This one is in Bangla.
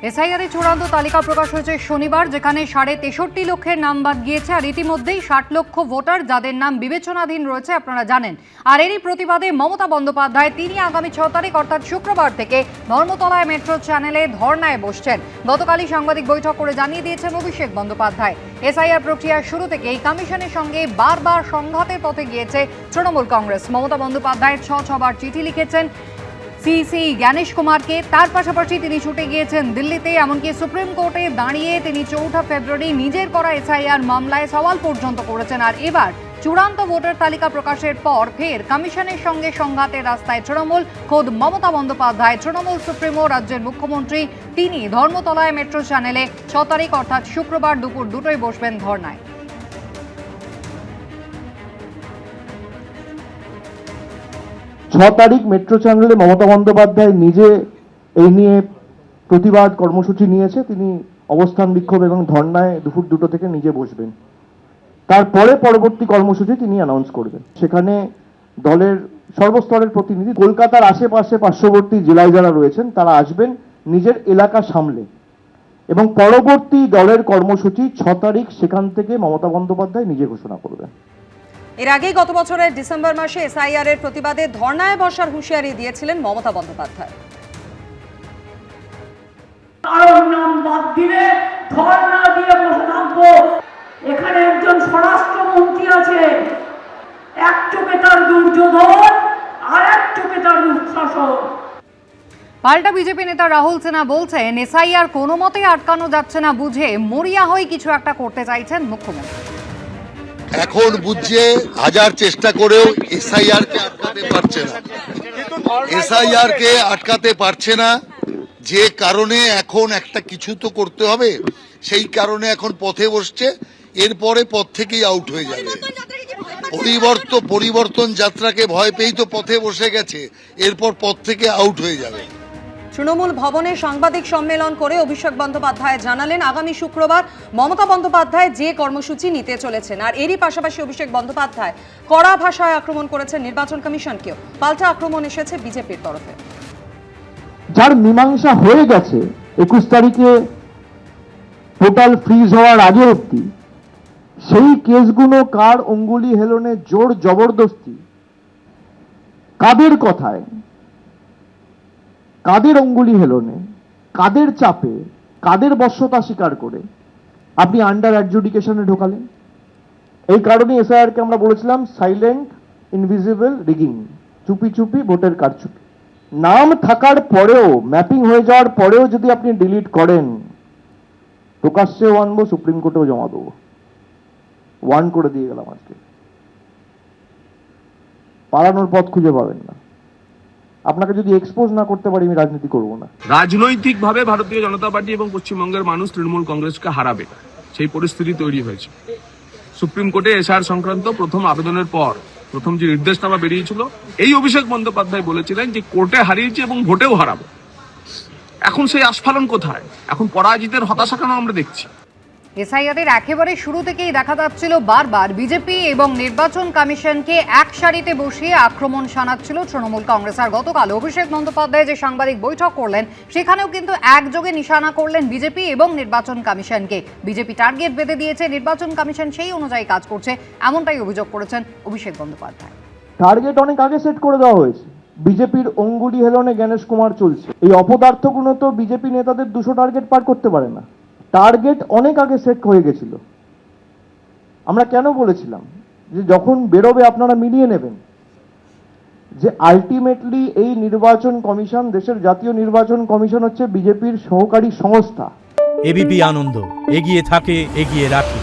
এসআইআর চূড়ান্ত তালিকা প্রকাশ হয়েছে শনিবার, যেখানে 63.5 লক্ষের নাম বাদ গিয়েছে। আর ইতিমধ্যেই 60 লক্ষ ভোটার যাদের নাম বিবেচনাধীন রয়েছে আপনারা জানেন। আর এরই প্রতিবাদে মমতা বন্দ্যোপাধ্যায় তিনি আগামী 6 তারিখ অর্থাৎ শুক্রবার থেকে ধর্মতলায় মেট্রো চ্যানেলে ধর্নায় বসছেন। গতকালই সাংবাদিক বৈঠক করে জানিয়ে দিয়েছেন অভিষেক বন্দ্যোপাধ্যায়, এসআইআর প্রক্রিয়ার শুরু থেকে এই কমিশনের সঙ্গে বারবার সংঘাতের পথে গিয়েছে তৃণমূল কংগ্রেস। মমতা বন্দ্যোপাধ্যায় 6বার চিঠি লিখেছেন সিসি জ্ঞানেশ কুমারকে। তার পাশাপাশি তিনি ছুটে গিয়েছেন দিল্লিতে, এমনকি সুপ্রিম কোর্টে দাঁড়িয়ে তিনি 4 ফেব্রুয়ারি নিজের করা এসআইআর মামলায় সওয়াল পর্যন্ত করেছেন। আর এবার চূড়ান্ত ভোটার তালিকা প্রকাশের পর ফের কমিশনের সঙ্গে সংঘাতের রাস্তায় তৃণমূল। খোদ মমতা বন্দ্যোপাধ্যায়, তৃণমূল সুপ্রিমো, রাজ্যের মুখ্যমন্ত্রী তিনি ধর্মতলায় মেট্রো চ্যানেলে 6 তারিখ অর্থাৎ শুক্রবার দুপুর 2টোয় বসবেন ধর্নায়। 6 তারিখ মেট্রো চ্যানেলে মমতা বন্দ্যোপাধ্যায় নিজে এই নিয়ে প্রতিবাদ কর্মসূচি নিয়েছে। তিনি অবস্থান বিক্ষোভ এবং ধর্নায় দুপুর 2টো থেকে নিজে বসবেন। তারপরে পরবর্তী কর্মসূচি তিনি অ্যানাউন্স করবেন। সেখানে দলের সর্বস্তরের প্রতিনিধি, কলকাতার আশেপাশে পার্শ্ববর্তী জেলায় যারা রয়েছেন তারা আসবেন নিজের এলাকা সামলে, এবং পরবর্তী দলের কর্মসূচি 6 তারিখ সেখান থেকে মমতা বন্দ্যোপাধ্যায় নিজে ঘোষণা করবেন। এর আগেই গত বছরের ডিসেম্বর মাসে এসআইআর এর প্রতিবাদে ধর্নায় বসার হুঁশিয়ারি দিয়েছিলেন মমতা বন্দ্যোপাধ্যায়। নাম বাদ দিলে ধর্না দিয়ে বসে থাকবো। এখানে একজন স্বরাষ্ট্রমন্ত্রী আছে, এক চোখে তার দুর্যোধন আর এক চোখে তার দুঃশাসন। পাল্টা বিজেপি নেতা রাহুল সিনহা বলছেন এসআইআর কোনো মতেই আটকানো যাচ্ছে না বুঝে মরিয়া হয়ে কিছু একটা করতে চাইছেন মুখ্যমন্ত্রী। এখন বুঝছে হাজার চেষ্টা করেও এসআইআর কে আটকাতে পারছে না, এসআইআর কে আটকাতে পারছে না। যে কারণে এখন একটা কিছু তো করতে হবে, সেই কারণে এখন পথে বসছে। এরপরে পথ থেকেই আউট হয়ে যাবে। পরিবর্তন যাত্রাকে ভয় পেয়েই তো পথে বসে গেছে, এরপর পথ থেকে আউট হয়ে যাবে। তৃণমূল ভবনে সাংবাদিক সম্মেলন করে অভিষেক বন্দ্যোপাধ্যায় জানালেন আগামী শুক্রবার মমতা বন্দ্যোপাধ্যায় যে কর্মসূচি নিতে চলেছেন। আর এরই পাশাপাশি অভিষেক বন্দ্যোপাধ্যায় কড়া ভাষায় আক্রমণ করেছেন নির্বাচন কমিশনকেও। পাল্টা আক্রমণ এসেছে বিজেপির তরফে। যার মীমাংসা হয়ে গেছে 21 তারিখে পোর্টাল ফ্রিজ হওয়ার আগে অবধি, সেই কেসগুলো কার অঙ্গুলি হেলনে, জোর জবরদস্তি, কাদের কথায়, কাদের অঙ্গুলি হেলনে, কাদের চাপে, কাদের বশ্যতা স্বীকার করে আপনি আন্ডার অ্যাডজুডিকেশনে ঢোকালেন। এই কারণে এসআইআরকে আমরা বলেছিলাম সাইলেন্ট ইনভিজিবল রিগিং, চুপি চুপি ভোটের কারচুপি। নাম থাকার পরেও, ম্যাপিং হয়ে যাওয়ার পরেও যদি আপনি ডিলিট করেন, প্রকাশ্যেও আনবো, সুপ্রিম কোর্টেও জমা দেবো। ওয়ার্ন করে দিয়ে গেলাম আজকে। পালানোর পথ খুঁজে পাবেন না। আপনাকে যদি এক্সপোজ না করতে পারি আমি রাজনীতি করব না। রাজনৈতিকভাবে ভারতীয় জনতা পার্টি এবং পশ্চিমবঙ্গের মানুষ তৃণমূল কংগ্রেসকে হারাবে, সেই পরিস্থিতি তৈরি হয়েছে। সুপ্রিম কোর্টে এসআইআর সংক্রান্ত প্রথম আবেদনের পর প্রথম যে নির্দেশনামা বেরিয়েছিল, এই অভিষেক বন্দ্যোপাধ্যায় বলেছিলেন যে কোর্টে হারিয়েছে এবং ভোটেও হারাবো। এখন সেই আস্ফালন কোথায়? এখন পরাজিতের হতাশা কেন আমরা দেখছি? এসআইআরের একেবারে শুরু থেকেই দেখা যাচ্ছিল বারবার বিজেপি এবং নির্বাচন কমিশনকে এক সারিতে বসিয়ে আক্রমণ শানাচ্ছিল তৃণমূল কংগ্রেস। আর গতকাল অভিষেক বন্দ্যোপাধ্যায় যে সাংবাদিক বৈঠক করলেন, সেখানেও কিন্তু একযোগে নিশানা করলেন বিজেপি এবং নির্বাচন কমিশনকে। বিজেপি টার্গেট বেঁধে দিয়েছে, নির্বাচন কমিশন সেই অনুযায়ী কাজ করছে, এমনটাই অভিযোগ করেছেন অভিষেক বন্দ্যোপাধ্যায়। টার্গেট অনেক আগে সেট করে দেওয়া হয়েছে। বিজেপির অঙ্গুলি হেলনে জ্ঞানেশ কুমার চলছে। এই অপদার্থগুলো তো বিজেপি নেতাদের 200 টার্গেট পার করতে পারে না। টার্গেট অনেক আগে সেট হয়ে গেছিল। আমরা কেন বলেছিলাম যে যখন বেরোবে আপনারা মিলিয়ে নেবেন, যে আলটিমেটলি এই নির্বাচন কমিশন, দেশের জাতীয় নির্বাচন কমিশন হচ্ছে বিজেপির সহকারী সংস্থা। এবিপি আনন্দ, এগিয়ে থাকে, এগিয়ে রাখে।